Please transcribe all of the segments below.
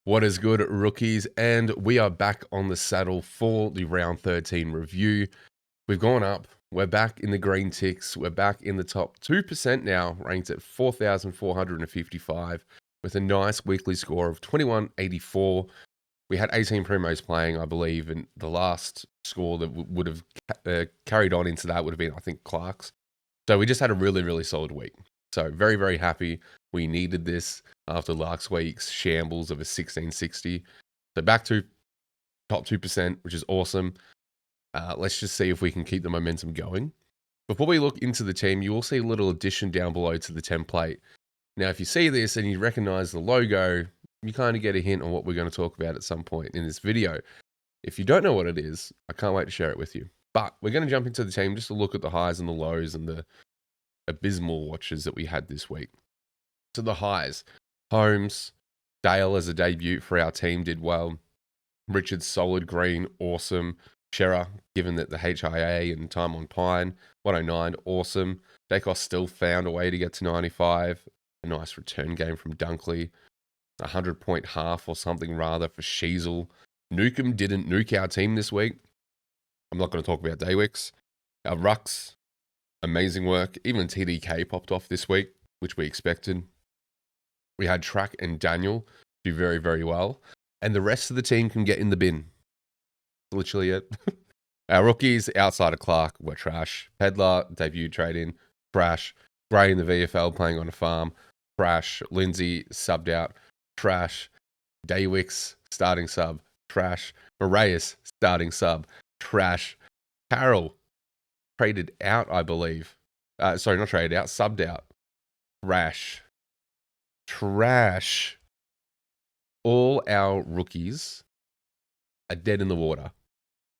What is good, rookies? And we are back on the saddle for the round 13 review. We've gone up. We're back in the green ticks. We're back in the top 2% now, ranked at 4,455 with a nice weekly score of 2184. We had 18 primos playing, I believe, and the last score that would have carried on into that would have been, I think, Clark's. So we just had a really, really solid week. So very, very happy. We needed this after last week's shambles of a 1660. So back to top 2%, which is awesome. Let's just see if we can keep the momentum going. Before we look into the team, you will see a little addition down below to the template. Now, if you see this and you recognize the logo, you kind of get a hint on what we're going to talk about at some point in this video. If you don't know what it is, I can't wait to share it with you. But we're going to jump into the team just to look at the highs and the lows and the abysmal watches that we had this week. So the highs, Holmes, Dale as a debut for our team did well. Richards, solid green, awesome. Shearer, given that the HIA and time on Pine, 109, awesome. Dacos still found a way to get to 95. A nice return game from Dunkley. 100-point half or something rather for Sheasel. Newcomb didn't nuke our team this week. I'm not going to talk about Daywicks. Our Rucks, amazing work. Even TDK popped off this week, which we expected. We had Track and Daniel do very, very well. And the rest of the team can get in the bin. Literally it. Our rookies, outside of Clark, were trash. Pedlar, debut trade-in, trash. Gray in the VFL playing on a farm, trash. Lindsay, subbed out, trash. Daywicks, starting sub, trash. Moraeus, starting sub, trash. Carroll, traded out, I believe. Sorry, not traded out, subbed out. Trash. All our rookies are dead in the water.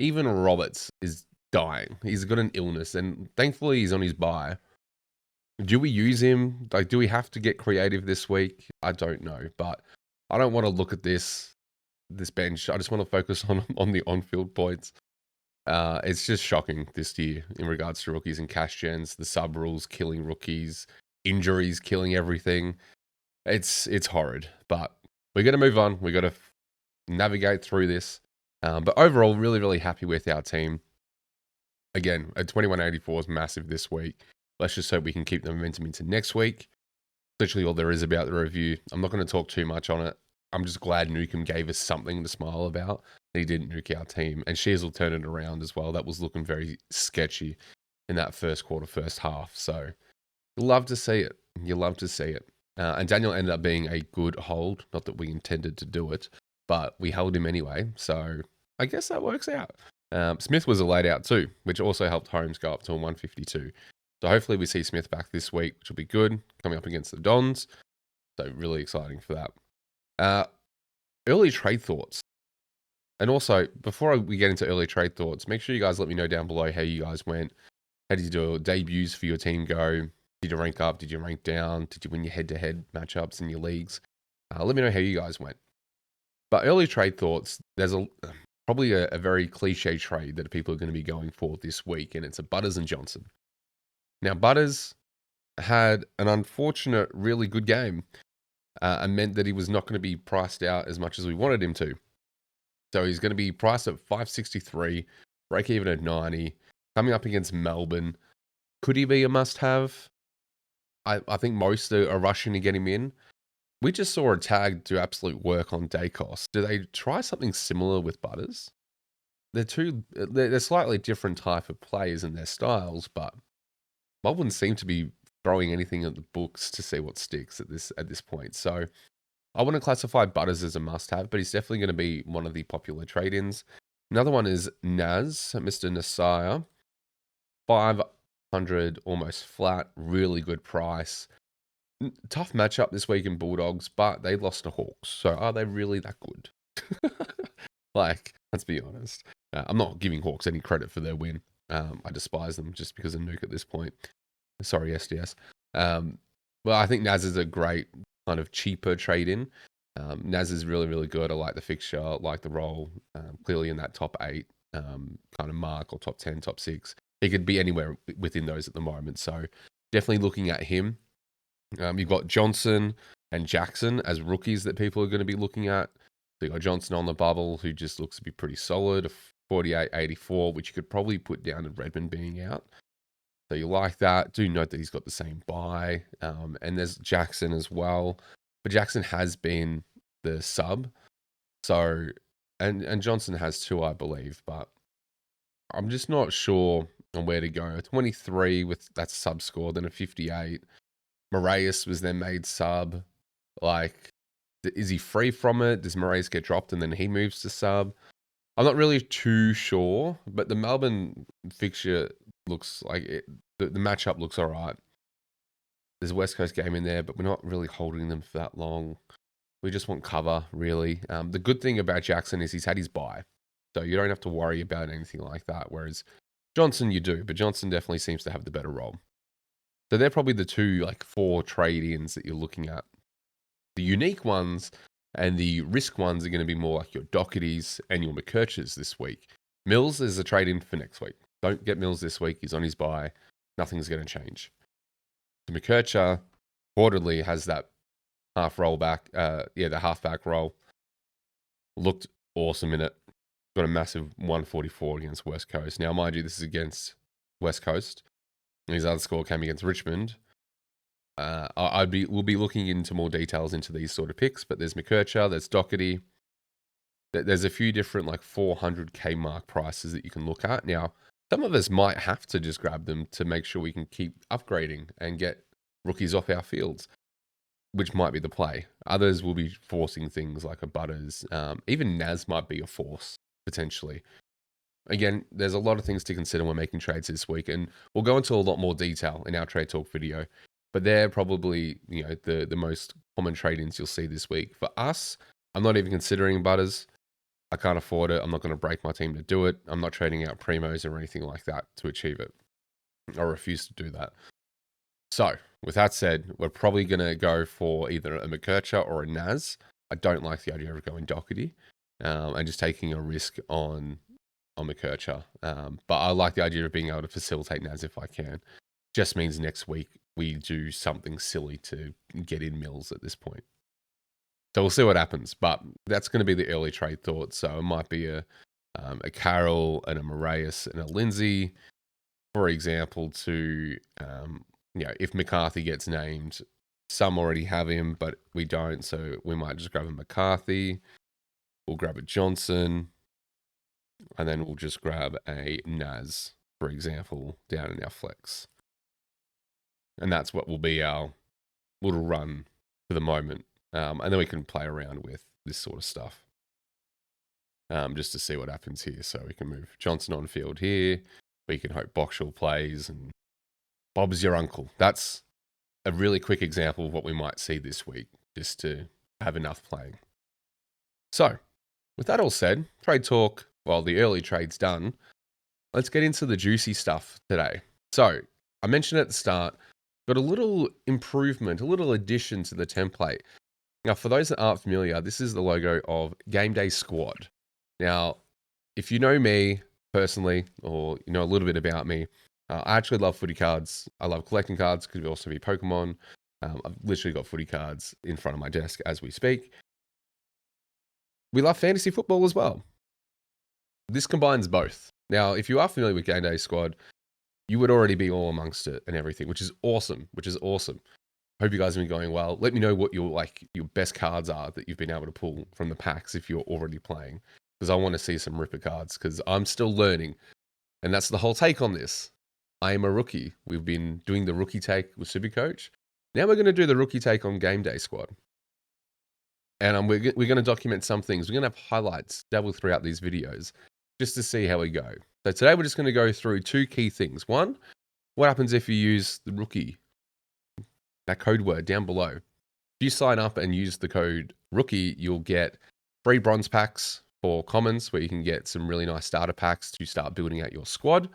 Even Roberts is dying. He's got an illness, and thankfully he's on his bye. Do we use him? Like, do we have to get creative this week? I don't know, but I don't want to look at this bench. I just want to focus on the on-field points. It's just shocking this year in regards to rookies and cash gens, the sub rules killing rookies, injuries killing everything. It's horrid, but we're going to move on. We're going to navigate through this. But overall, really, really happy with our team. Again, a 2184 is massive this week. Let's just hope we can keep the momentum into next week. Literally all there is about the review. I'm not going to talk too much on it. I'm just glad Newcomb gave us something to smile about. He didn't nuke our team. And Shears will turn it around as well. That was looking very sketchy in that first quarter, first half. So you love to see it. You love to see it. And Daniel ended up being a good hold. Not that we intended to do it, but we held him anyway. So I guess that works out. Smith was a laid out too, which also helped Holmes go up to a 152. So hopefully we see Smith back this week, which will be good, coming up against the Dons. So really exciting for that. Early trade thoughts. And also, before we get into early trade thoughts, make sure you guys let me know down below how you guys went. How did you do debuts for your team go? Did you rank up? Did you rank down? Did you win your head-to-head matchups in your leagues? Let me know how you guys went. But early trade thoughts, there's probably a very cliche trade that people are going to be going for this week, and it's a Butters and Johnson. Now, Butters had an unfortunate, really good game and meant that he was not going to be priced out as much as we wanted him to. So he's going to be priced at 563, break even at 90, coming up against Melbourne. Could he be a must-have? I think most are rushing to get him in. We just saw a tag do absolute work on Dacos. Do they try something similar with Butters? They're slightly different type of players in their styles, but I wouldn't seem to be throwing anything at the books to see what sticks at this point. So I wouldn't classify Butters as a must-have, but he's definitely going to be one of the popular trade-ins. Another one is Naz, Mr. Nasaya. 500 almost flat, really good price. Tough matchup this week in Bulldogs, but they lost to Hawks. So are they really that good? Like, let's be honest. I'm not giving Hawks any credit for their win. I despise them just because of Nuke at this point. Sorry, SDS. Well, I think Naz is a great kind of cheaper trade-in. Naz is really, really good. I like the fixture, I like the role. Clearly in that top 8 kind of mark, or top 10, top 6. He could be anywhere within those at the moment. So definitely looking at him. You've got Johnson and Jackson as rookies that people are going to be looking at. So you got Johnson on the bubble, who just looks to be pretty solid, a 48.84, which you could probably put down to Redmond being out. So you like that. Do note that he's got the same buy. And there's Jackson as well. But Jackson has been the sub. So, and Johnson has 2, I believe. But I'm just not sure on where to go. A 23 with that sub score, then a 58. Moraes was then made sub. Like, is he free from it? Does Moraes get dropped and then he moves to sub? I'm not really too sure, but the Melbourne fixture looks like it. The matchup looks all right. There's a West Coast game in there, but we're not really holding them for that long. We just want cover, really. The good thing about Jackson is he's had his bye, so you don't have to worry about anything like that. Whereas Johnson, you do, but Johnson definitely seems to have the better role. So they're probably the 2, 4 trade-ins that you're looking at. The unique ones and the risk ones are going to be more like your Dohertys and your McKerchers this week. Mills is a trade-in for next week. Don't get Mills this week. He's on his bye. Nothing's going to change. The McKercher reportedly has that half roll back. The halfback roll. Looked awesome in it. Got a massive 144 against West Coast. Now, mind you, this is against West Coast. And his other score came against Richmond. We'll be looking into more details into these sort of picks, but there's McKercher, there's Doherty. There's a few different 400K mark prices that you can look at. Now, some of us might have to just grab them to make sure we can keep upgrading and get rookies off our fields, which might be the play. Others will be forcing things like a Butters. Even Naz might be a force, potentially. Again, there's a lot of things to consider when making trades this week, and we'll go into a lot more detail in our trade talk video. But they're probably, the most common trade-ins you'll see this week. For us, I'm not even considering Butters. I can't afford it. I'm not going to break my team to do it. I'm not trading out primos or anything like that to achieve it. I refuse to do that. So, with that said, we're probably going to go for either a McKercher or a Naz. I don't like the idea of going Doherty and just taking a risk on McKercher. But I like the idea of being able to facilitate Naz if I can. Just means next week we do something silly to get in Mills at this point. So we'll see what happens, but that's going to be the early trade thought. So it might be a Carroll and a Moraes and a Lindsay, for example, to, if McCarthy gets named, some already have him, but we don't. So we might just grab a McCarthy. We'll grab a Johnson, and then we'll just grab a Naz, for example, down in our flex. And that's what will be our little run for the moment. And then we can play around with this sort of stuff just to see what happens here. So we can move Johnson on field here. We can hope Boxall plays and Bob's your uncle. That's a really quick example of what we might see this week, just to have enough playing. So with that all said, trade talk, the early trade's done. Let's get into the juicy stuff today. So I mentioned at the start, got a little improvement, a little addition to the template. Now, for those that aren't familiar, this is the logo of Game Day Squad. Now, if you know me personally, or you know a little bit about me, I actually love footy cards. I love collecting cards. Could also be Pokemon. I've literally got footy cards in front of my desk as we speak. We love fantasy football as well. This combines both. Now, if you are familiar with Game Day Squad, you would already be all amongst it and everything, which is awesome. Hope you guys have been going well. Let me know what your best cards are that you've been able to pull from the packs if you're already playing, because I want to see some ripper cards, because I'm still learning, and that's the whole take on this. I am a rookie. We've been doing the rookie take with Supercoach. Now we're going to do the rookie take on Game Day Squad, and we're going to document some things. We're going to have highlights dabble throughout these videos just to see how we go. So today we're just going to go through 2 key things. One, what happens if you use the rookie? That code word down below. If you sign up and use the code rookie, you'll get free bronze packs for commons, where you can get some really nice starter packs to start building out your squad.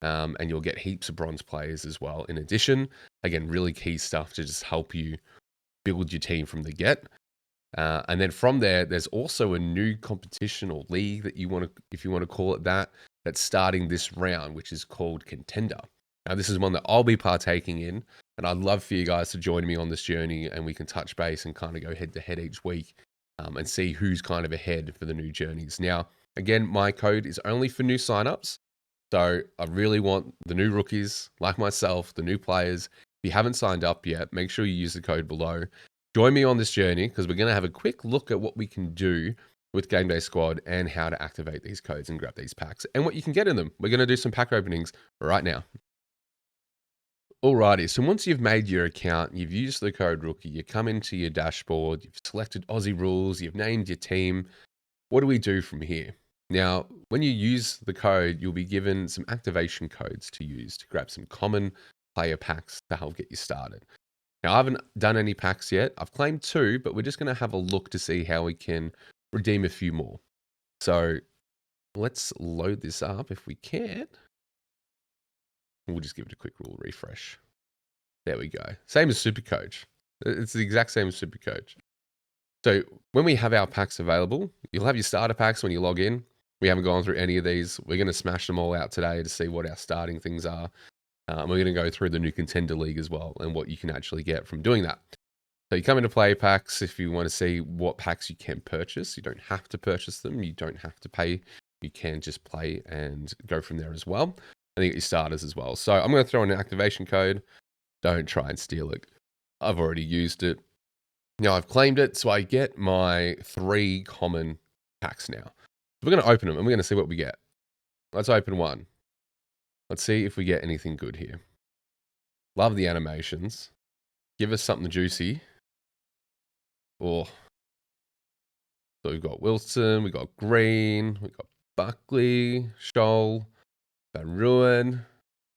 And you'll get heaps of bronze players as well. In addition, again, really key stuff to just help you build your team from the get. And then from there, there's also a new competition or league that you want to, if you want to call it that, that's starting this round, which is called Contender. Now, this is one that I'll be partaking in, and I'd love for you guys to join me on this journey, and we can touch base and kind of go head to head each week and see who's kind of ahead for the new journeys. Now, again, my code is only for new signups. So I really want the new rookies like myself, the new players. If you haven't signed up yet, make sure you use the code below. Join me on this journey because we're going to have a quick look at what we can do with Game Day Squad and how to activate these codes and grab these packs and what you can get in them. We're going to do some pack openings right now. Alrighty, so once you've made your account, you've used the code rookie, you come into your dashboard, you've selected Aussie rules, you've named your team. What do we do from here? Now, when you use the code, you'll be given some activation codes to use to grab some common player packs to help get you started. Now, I haven't done any packs yet. I've claimed 2, but we're just going to have a look to see how we can redeem a few more. So let's load this up if we can. We'll just give it a quick rule refresh. There we go. Same as Supercoach. It's the exact same as Supercoach. So when we have our packs available, you'll have your starter packs when you log in. We haven't gone through any of these. We're going to smash them all out today to see what our starting things are. We're going to go through the new Contender League as well and what you can actually get from doing that. So you come into player packs if you want to see what packs you can purchase. You don't have to purchase them. You don't have to pay. You can just play and go from there as well. And you get your starters as well. So I'm going to throw in an activation code. Don't try and steal it. I've already used it. Now I've claimed it, so I get my 3 common packs now. We're going to open them and we're going to see what we get. Let's open one. Let's see if we get anything good here. Love the animations. Give us something juicy. Oh. So we've got Wilson, we've got Green, we've got Buckley, Scholl, Van Ruin.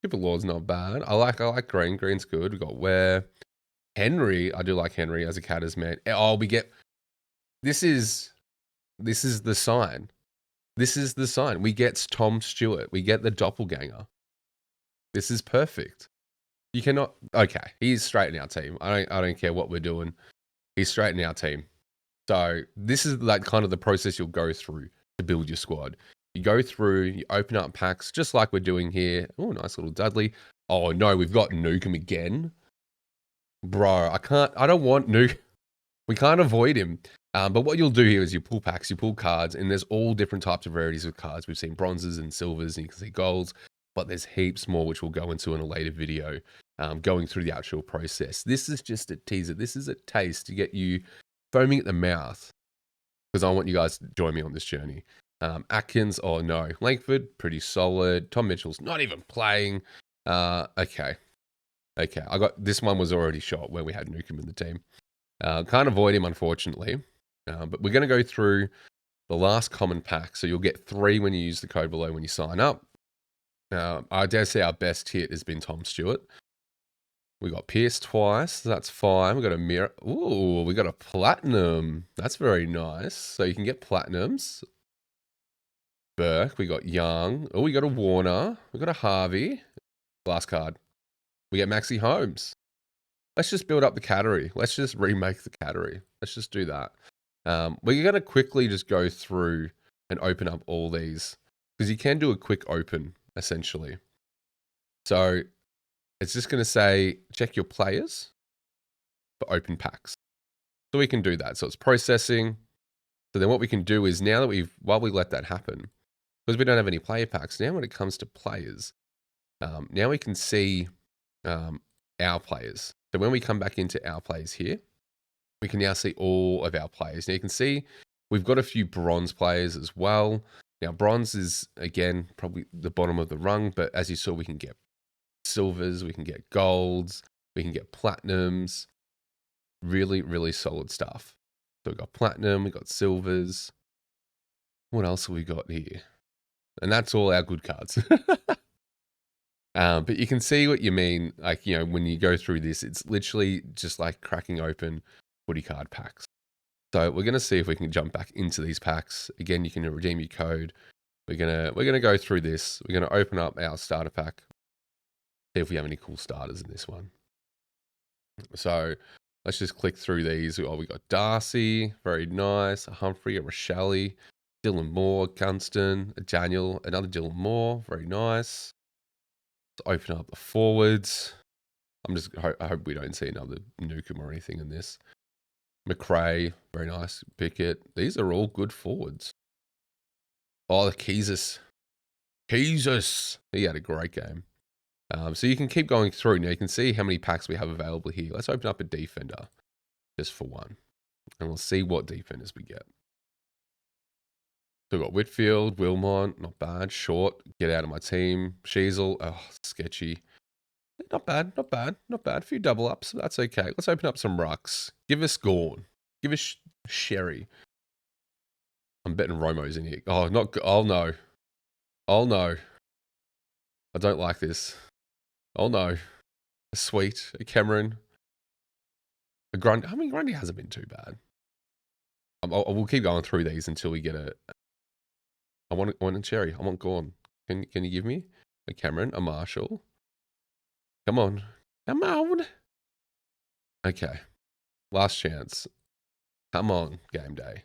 Triple Lord's not bad. I like Green. Green's good. We've got Ware. Henry. I do like Henry as a Catters man. Oh, we get... This is the sign. This is the sign. We get Tom Stewart. We get the doppelganger. This is perfect. You cannot... Okay, he's straight in our team. I don't care what we're doing. He's straight in our team. So this is like kind of the process you'll go through to build your squad. You go through, you open up packs, just like we're doing here. Oh, nice little Dudley. Oh, no, we've got Nukem again. Bro, I don't want Nuke. We can't avoid him. But what you'll do here is you pull packs, you pull cards, and there's all different types of rarities of cards. We've seen bronzes and silvers, and you can see golds, but there's heaps more, which we'll go into in a later video, going through the actual process. This is just a teaser. This is a taste to get you foaming at the mouth, because I want you guys to join me on this journey. Atkins, oh no. Langford, pretty solid. Tom Mitchell's not even playing. Okay. I got this one was already shot where we had Nukem in the team. Can't avoid him, unfortunately. But we're going to go through the last common pack. So you'll get 3 when you use the code below when you sign up. I dare say our best hit has been Tom Stewart. We got Pierce twice. So that's fine. We got a mirror. Ooh, we got a platinum. That's very nice. So you can get platinums. Burke. We got Young. Oh, we got a Warner. We got a Harvey. Last card. We get Maxi Holmes. Let's just build up the category. Let's just remake the category. Let's just do that. We're going to quickly just go through and open up all these because you can do a quick open essentially. So it's just going to say, check your players for open packs. So we can do that. So it's processing. So then what we can do is now that while we let that happen, because we don't have any player packs, now when it comes to players, now we can see our players. So when we come back into our players here, we can now see all of our players. Now you can see we've got a few bronze players as well. Now bronze is, again, probably the bottom of the rung, but as you saw, we can get silvers, we can get golds, we can get platinums. Really, really solid stuff. So we've got platinum, we've got silvers. What else have we got here? And that's all our good cards. But you can see what you mean. Like, when you go through this, it's literally just like cracking open footy card packs. So we're going to see if we can jump back into these packs. Again, you can redeem your code. We're gonna go through this. We're going to open up our starter pack. See if we have any cool starters in this one. So let's just click through these. Oh, we got Darcy, very nice. A Humphrey, a Rochelle, Dylan Moore, Gunston, a Daniel, another Dylan Moore, very nice. Let's open up the forwards. I hope we don't see another Nukem or anything in this. McRae, very nice. Pickett. These are all good forwards. Oh, the Keezus. He had a great game. So you can keep going through. Now you can see how many packs we have available here. Let's open up a defender just for one. And we'll see what defenders we get. So we've got Whitfield, Wilmot, not bad. Short, get out of my team. Sheasel, oh, sketchy. Not bad, not bad, not bad. A few double ups, that's okay. Let's open up some rucks. Give us Gorn. Give us Sherry. I'm betting Romo's in here. Oh, not, oh no. Oh no. I don't like this. Oh no. A Sweet, a Cameron, a Grundy. I mean, Grundy hasn't been too bad. We'll keep going through these until we get a... I want a Cherry. I want Gorn. Can you give me a Cameron, a Marshall? Come on. Come on. Okay. Last chance. Come on, game day.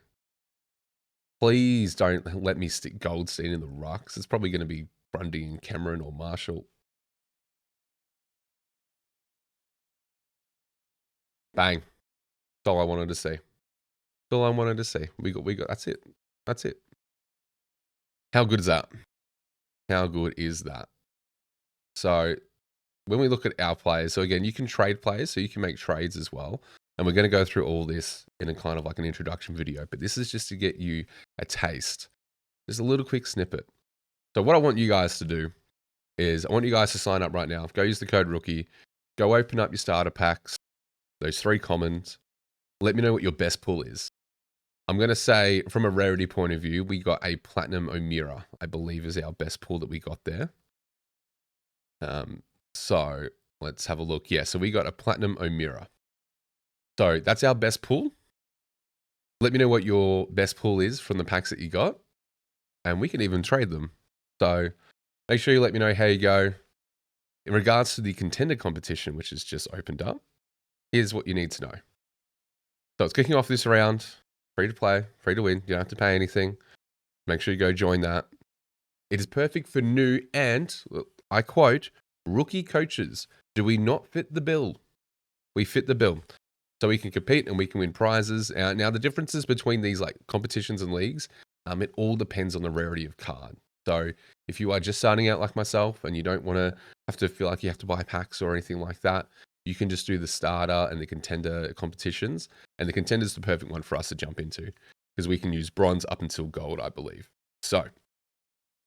Please don't let me stick Goldstein in the rucks. It's probably going to be Grundy and Cameron or Marshall. Bang. That's all I wanted to see. That's all I wanted to see. We got, that's it. That's it. How good is that? How good is that? So when we look at our players, so again, you can trade players, so you can make trades as well. And we're going to go through all this in a kind of like an introduction video, but this is just to get you a taste. Just a little quick snippet. So what I want you guys to do is I want you guys to sign up right now. Go use the code rookie. Go open up your starter packs, those 3 commons. Let me know what your best pull is. I'm going to say from a rarity point of view, we got a Platinum O'Meara, I believe is our best pull that we got there. So let's have a look. Yeah, so we got a Platinum O'Meara. So that's our best pull. Let me know what your best pull is from the packs that you got, and we can even trade them. So make sure you let me know how you go. In regards to the Contender Competition, which has just opened up, here's what you need to know. So it's kicking off this round. Free to play, free to win. You don't have to pay anything. Make sure you go join that. It is perfect for new and, I quote, rookie coaches. Do we not fit the bill? We fit the bill. So we can compete and we can win prizes. Now the differences between these like competitions and leagues, it all depends on the rarity of card. So if you are just starting out like myself and you don't want to have to feel like you have to buy packs or anything like that, you can just do the starter and the contender competitions. And the contender is the perfect one for us to jump into because we can use bronze up until gold, I believe. So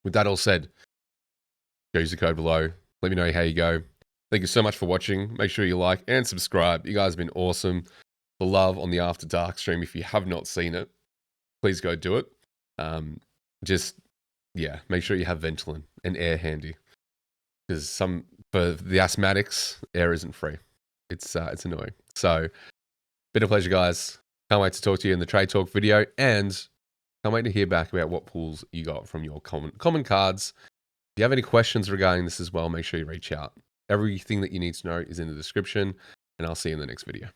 with that all said, go use the code below. Let me know how you go. Thank you so much for watching. Make sure you like and subscribe. You guys have been awesome. The love on the After Dark stream. If you have not seen it, please go do it. Yeah, make sure you have Ventolin and air handy. Because for the asthmatics, air isn't free. It's annoying. So, been a pleasure, guys. Can't wait to talk to you in the Trade Talk video. And can't wait to hear back about what pulls you got from your common cards. If you have any questions regarding this as well, make sure you reach out. Everything that you need to know is in the description, and I'll see you in the next video.